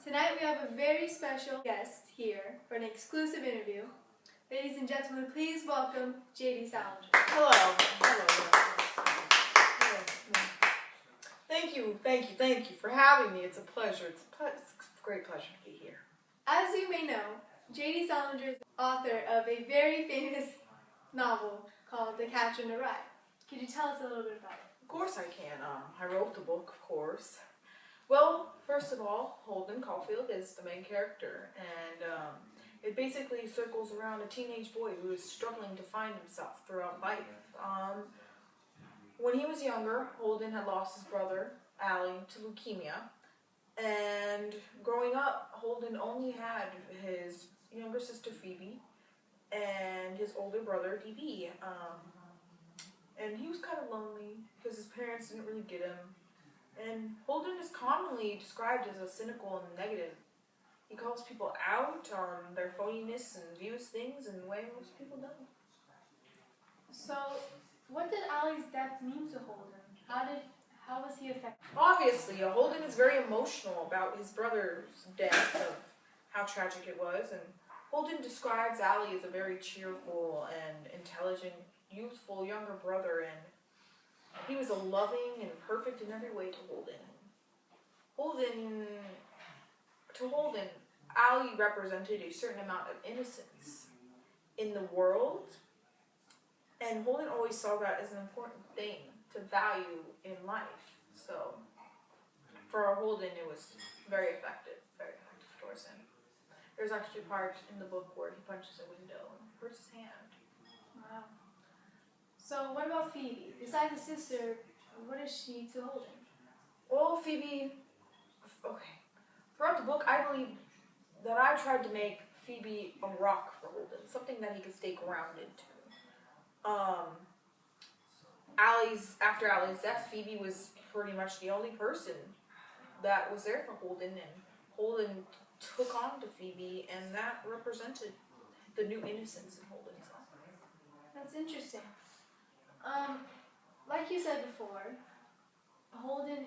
Tonight we have a very special guest here for an exclusive interview. Ladies and gentlemen, please welcome J.D. Salinger. Hello. Thank you for having me. It's a pleasure. It's a great pleasure to be here. As you may know, J.D. Salinger is the author of a very famous novel called The Catcher in the Rye. Could you tell us a little bit about it? Of course I can. I wrote the book, of course. Well, first of all, Holden Caulfield is the main character, and it basically circles around a teenage boy who is struggling to find himself throughout life. When he was younger, Holden had lost his brother, Allie, to leukemia, and growing up, Holden only had his younger sister, Phoebe, and his older brother, DB. And he was kind of lonely because his parents didn't really get him. And Holden is commonly described as a cynical and negative. He calls people out on their phoniness and views things in the way most people don't. So, what did Allie's death mean to Holden? How was he affected? Obviously, Holden is very emotional about his brother's death, of how tragic it was. And Holden describes Allie as a very cheerful and intelligent, youthful younger brother, and he was a loving and perfect in every way to Holden. To Holden, Allie represented a certain amount of innocence in the world, and Holden always saw that as an important thing to value in life. So, for Holden, it was very effective towards him. There's actually a part in the book where he punches a window and hurts his hand. Wow. So what about Phoebe? Besides his sister, what is she to Holden? Well, Phoebe, okay. Throughout the book, I believe that I tried to make Phoebe a rock for Holden, something that he could stay grounded to. After Allie's death, Phoebe was pretty much the only person that was there for Holden, and Holden took on to Phoebe, and that represented the new innocence in Holden's life. That's interesting. Like you said before, Holden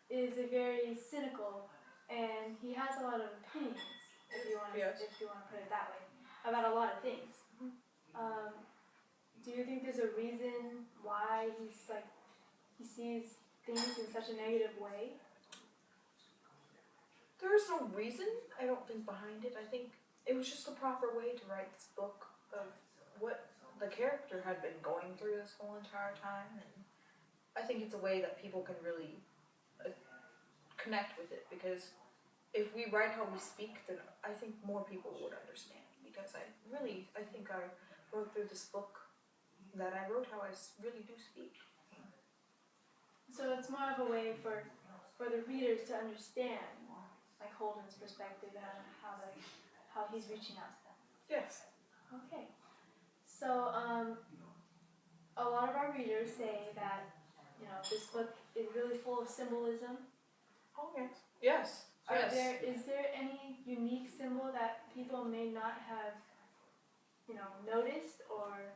is a very cynical, and he has a lot of opinions, if you want to put it that way, about a lot of things. Do you think there's a reason why he sees things in such a negative way? There is no reason, I don't think, behind it. I think it was just the proper way to write this book of what the character had been going through this whole entire time, and I think it's a way that people can really connect with it, because if we write how we speak, then I think more people would understand, because I think I wrote through this book that I wrote how I really do speak. So it's more of a way for the readers to understand, like Holden's perspective and how he's reaching out to them. Yes. Okay. So a lot of our readers say that this book is really full of symbolism. Oh yes. Yes. Is there any unique symbol that people may not have noticed, or?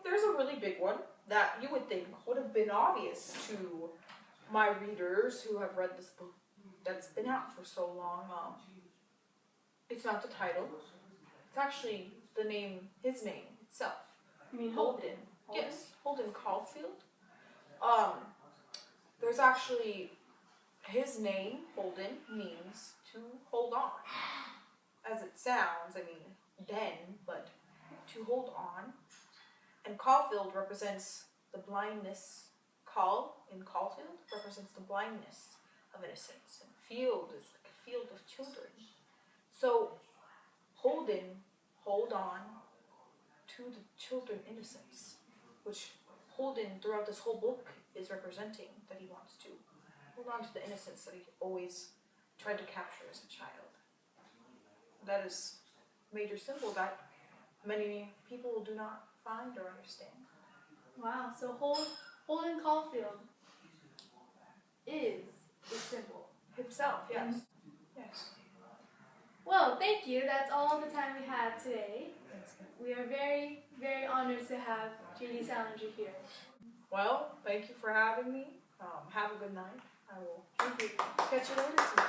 There's a really big one that you would think would have been obvious to my readers who have read this book that's been out for so long. It's not the title. It's actually his name itself. You mean Holden? Yes, Holden Caulfield. There's actually, his name, Holden, means to hold on. As it sounds, but to hold on. And Caulfield represents the blindness. Caul in Caulfield represents the blindness of innocence. And field is like a field of children. So Holden, hold on to the children's innocence, which Holden throughout this whole book is representing, that he wants to hold on to the innocence that he always tried to capture as a child. That is a major symbol that many people do not find or understand. Wow, so Holden Caulfield is the symbol Himself, yes. Yes. Well, thank you. That's all the time we have today. We are very, very honored to have J.D. Salinger here. Well, thank you for having me. Have a good night. I will Thank you. catch you later.